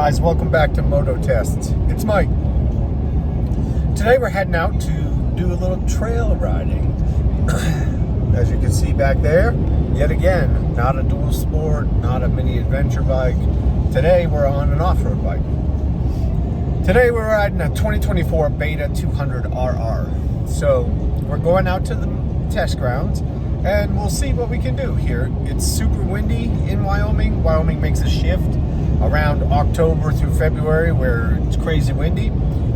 guys, welcome back to Moto Tests. It's Mike. Today we're heading out to do a little trail riding. As you can see back there, yet again, not a dual sport, not a mini adventure bike. Today we're on an off-road bike. Today we're riding a 2024 Beta 200RR. So we're going out to the test grounds and we'll see what we can do here. It's super windy in Wyoming. Wyoming makes a shift around October through February where it's crazy windy.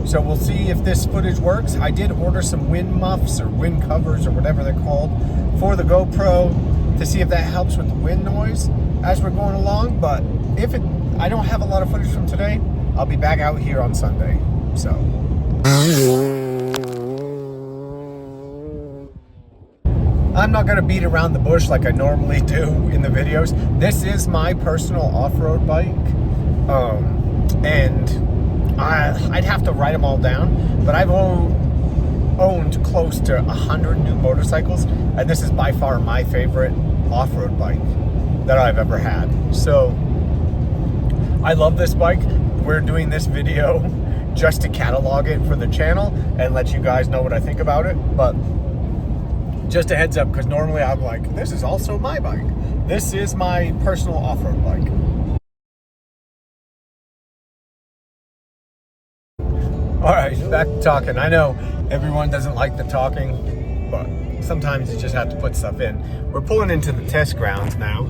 So we'll see if this footage works. I did order some wind muffs or wind covers or whatever they're called for the GoPro to see if that helps with the wind noise as we're going along. But if I don't have a lot of footage from today, I'll be back out here on Sunday. So I'm not gonna beat around the bush like I normally do in the videos. This is my personal off-road bike. And I'd have to write them all down, but I've owned close to 100 new motorcycles, and this is by far my favorite off-road bike that I've ever had. So I love this bike. We're doing this video just to catalog it for the channel and let you guys know what I think about it. But just a heads up, because normally I'm like, this is also my bike. This is my personal off-road bike. All right, back to talking. I know everyone doesn't like the talking, but sometimes you just have to put stuff in. We're pulling into the test grounds now.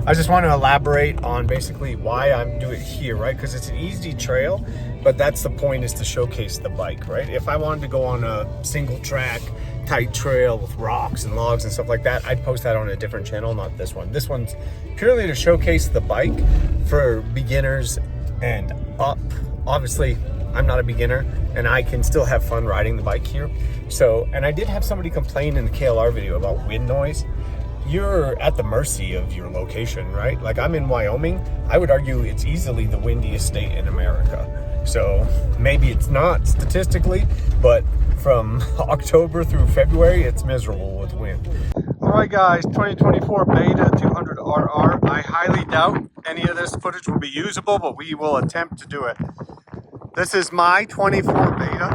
I just want to elaborate on basically why I'm doing it here, right? Because it's an easy trail, but that's the point, is to showcase the bike, right? If I wanted to go on a single track, tight trail with rocks and logs and stuff like that, I'd post that on a different channel, not this one. This one's purely to showcase the bike for beginners and up. Obviously, I'm not a beginner and I can still have fun riding the bike here. So, and I did have somebody complain in the KLR video about wind noise. You're at the mercy of your location, right? Like, I'm in Wyoming. I would argue it's easily the windiest state in America. So maybe it's not statistically, but from October through February, it's miserable with wind. All right, guys, 2024 Beta 200RR. I highly doubt any of this footage will be usable, but we will attempt to do it. This is my 24 Beta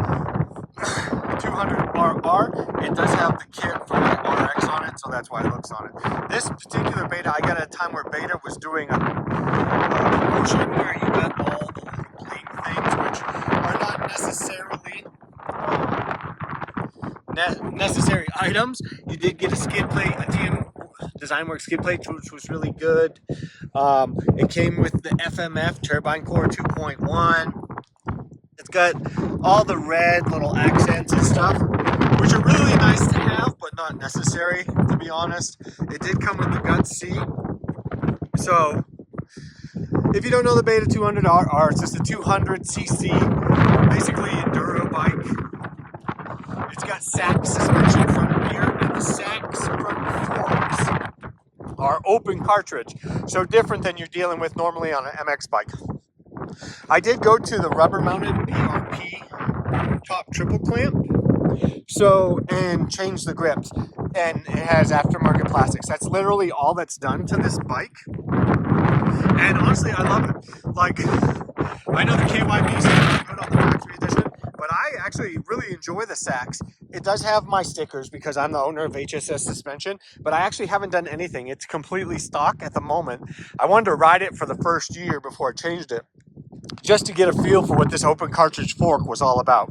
200RR. It does have the kit from the RX on it, so that's why it looks on it. This particular Beta I got at a time where Beta was doing a promotion where you got all the complete things, which are not necessarily necessary items. You did get a skid plate, a TM Design Works skid plate, which was really good. It came with the FMF Turbine Core 2.1. It's got all the red little accents and stuff, which are really nice to have, but not necessary, to be honest. It did come with the Guts seat. So, if you don't know the Beta 200RR, it's just a 200cc, basically enduro bike. It's got SAC suspension front and rear, and the SACs front forks are open cartridge, so different than you're dealing with normally on an MX bike. I did go to the rubber mounted BRP top triple clamp, and change the grips, and it has aftermarket plastics. That's literally all that's done to this bike, and honestly I love it. Like, I know the KYB is really good on the factory edition, but I actually really enjoy the SACs. It does have my stickers because I'm the owner of HSS Suspension, but I actually haven't done anything. It's completely stock at the moment. I wanted to ride it for the first year before I changed it, just to get a feel for what this open cartridge fork was all about.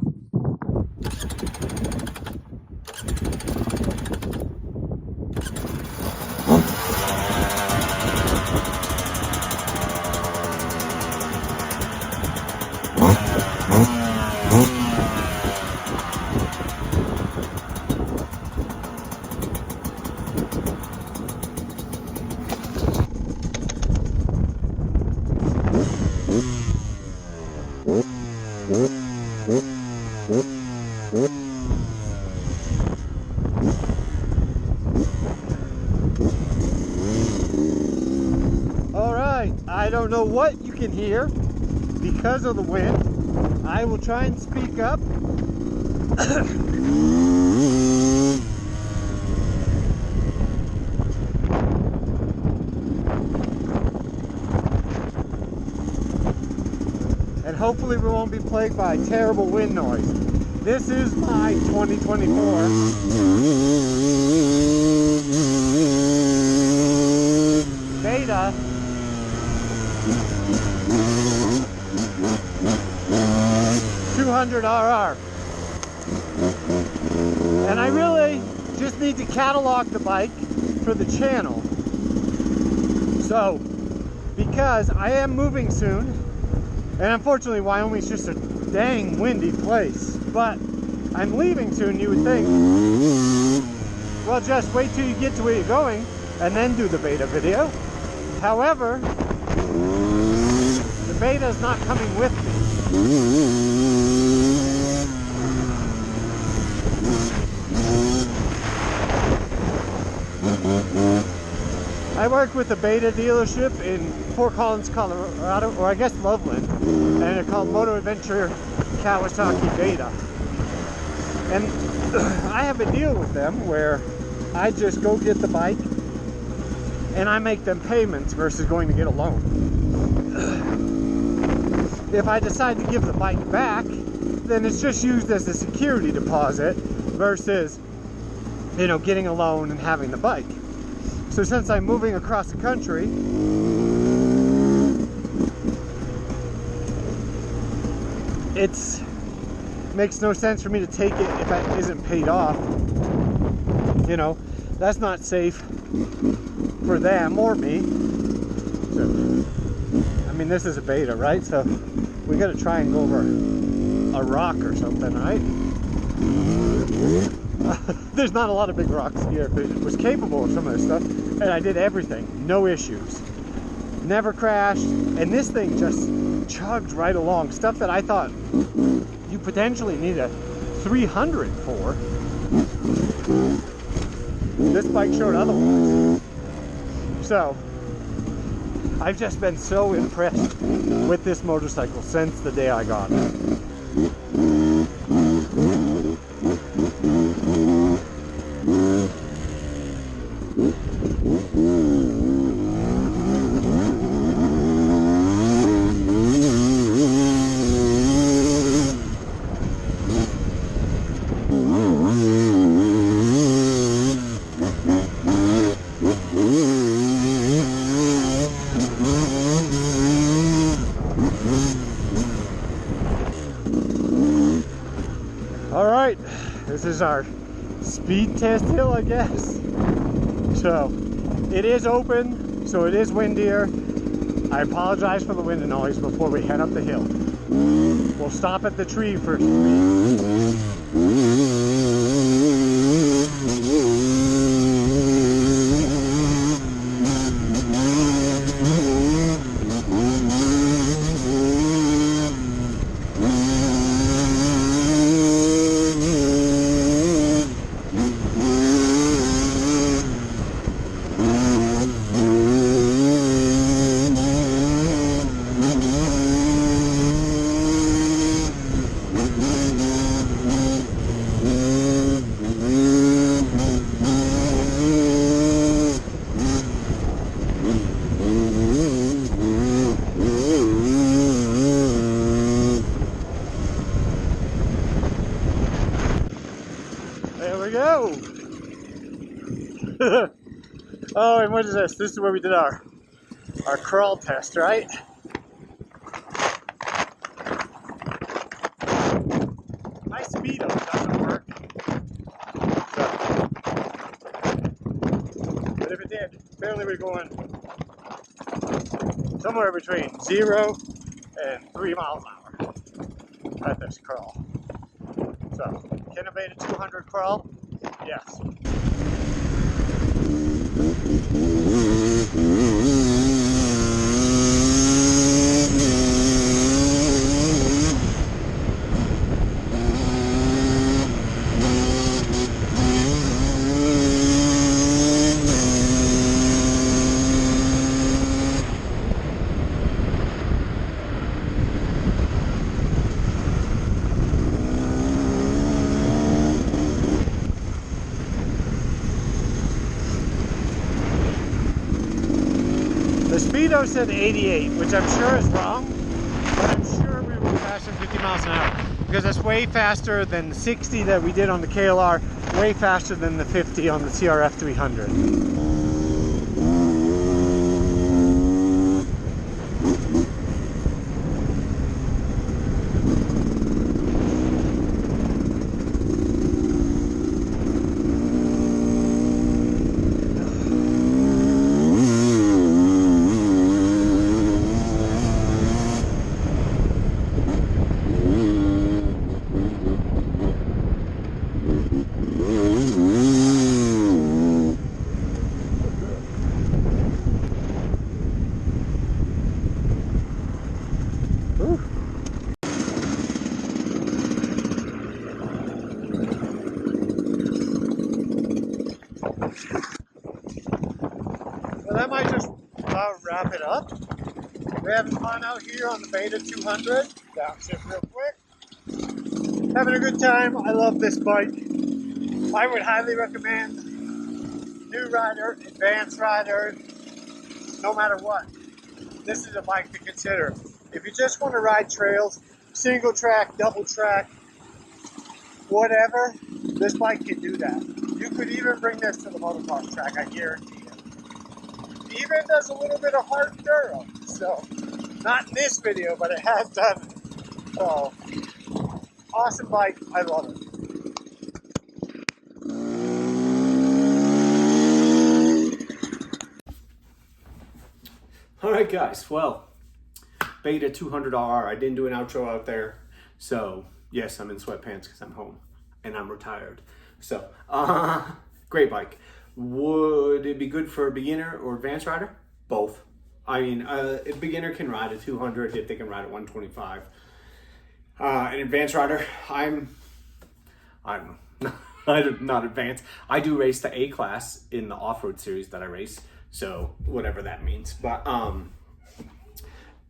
All right, I don't know what you can hear because of the wind. I will try and speak up. hopefully we won't be plagued by terrible wind noise. This is my 2024 Beta RR. And I really just need to catalog the bike for the channel. So, because I am moving soon, and unfortunately Wyoming's just a dang windy place, but I'm leaving soon, you would think, well, just wait till you get to where you're going and then do the beta video. However, the beta is not coming with me. I work with a beta dealership in Fort Collins, Colorado, or I guess Loveland, and they're called Moto Adventure Kawasaki Beta. And I have a deal with them where I just go get the bike and I make them payments versus going to get a loan. If I decide to give the bike back, then it's just used as a security deposit versus, you know, getting a loan and having the bike. So since I'm moving across the country, it makes no sense for me to take it if it isn't paid off. You know, that's not safe for them or me. So, I mean, this is a beta, right? So we gotta try and go over a rock or something, right? There's not a lot of big rocks here, but it was capable of some of this stuff, and I did everything, no issues, never crashed, and this thing just chugged right along. Stuff that I thought you potentially need a 300 for, this bike showed otherwise. So I've just been so impressed with this motorcycle since the day I got it. Alright, this is our speed test hill, I guess. So, it is open, so it is windier. I apologize for the wind noise before we head up the hill. We'll stop at the tree first. There we go. Oh, and what is this? This is where we did our crawl test, right? My speedo doesn't work. So, but if it did, apparently we're going somewhere between 0 and 3 miles an hour at this crawl. So, can I beat a 200 crawl? Yes. The speedo said 88, which I'm sure is wrong, but I'm sure we were miles an hour, because that's way faster than the 60 that we did on the KLR, way faster than the 50 on the CRF 300. Well, that might just about wrap it up. We're having fun out here on the Beta 200. Downshift real quick. Having a good time. I love this bike. I would highly recommend new rider, advanced rider, no matter what. This is a bike to consider. If you just want to ride trails, single track, double track, whatever, this bike can do that. You could even bring this to the motocross track, I guarantee you. It even does a little bit of hard enduro. So, not in this video, but it has done it. So, awesome bike. I love it. All right, guys. Well, Beta 200R. I didn't do an outro out there. So, yes, I'm in sweatpants because I'm home and I'm retired. So, great bike. Would it be good for a beginner or advanced rider? Both. I mean, a beginner can ride a 200 if they can ride a 125. An advanced rider, I don't know. I'm not advanced. I do race the A class in the off-road series that I race. So whatever that means. But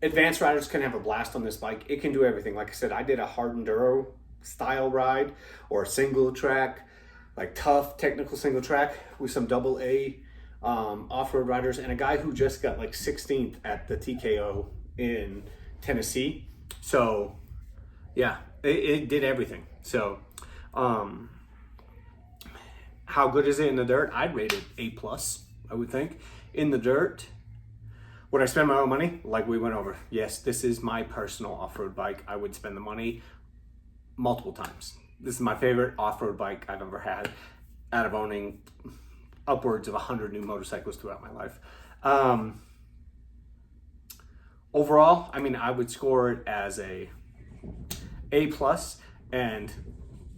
advanced riders can have a blast on this bike. It can do everything. Like I said, I did a hard enduro style ride or a single track, like tough technical single track with some double A off-road riders and a guy who just got like 16th at the TKO in Tennessee. So yeah, it did everything. So how good is it in the dirt? I'd rate it A+, I would think. In the dirt, would I spend my own money? Like we went over. Yes, this is my personal off-road bike. I would spend the money multiple times. This is my favorite off-road bike I've ever had, out of owning upwards of 100 new motorcycles throughout my life. Overall, I mean, I would score it as A+, and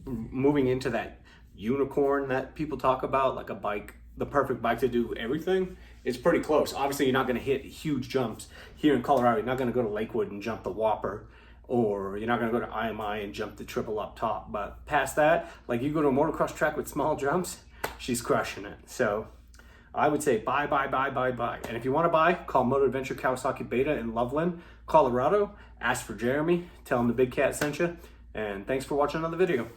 moving into that unicorn that people talk about, like a bike, the perfect bike to do everything, it's pretty close. Obviously, you're not going to hit huge jumps here in Colorado. You're not going to go to Lakewood and jump the Whopper, or you're not going to go to IMI and jump the triple up top. But past that, like you go to a motocross track with small jumps, she's crushing it. So I would say buy. And if you want to buy, call Moto Adventure Kawasaki Beta in Loveland, Colorado. Ask for Jeremy. Tell him the Big Cat sent you. And thanks for watching another video.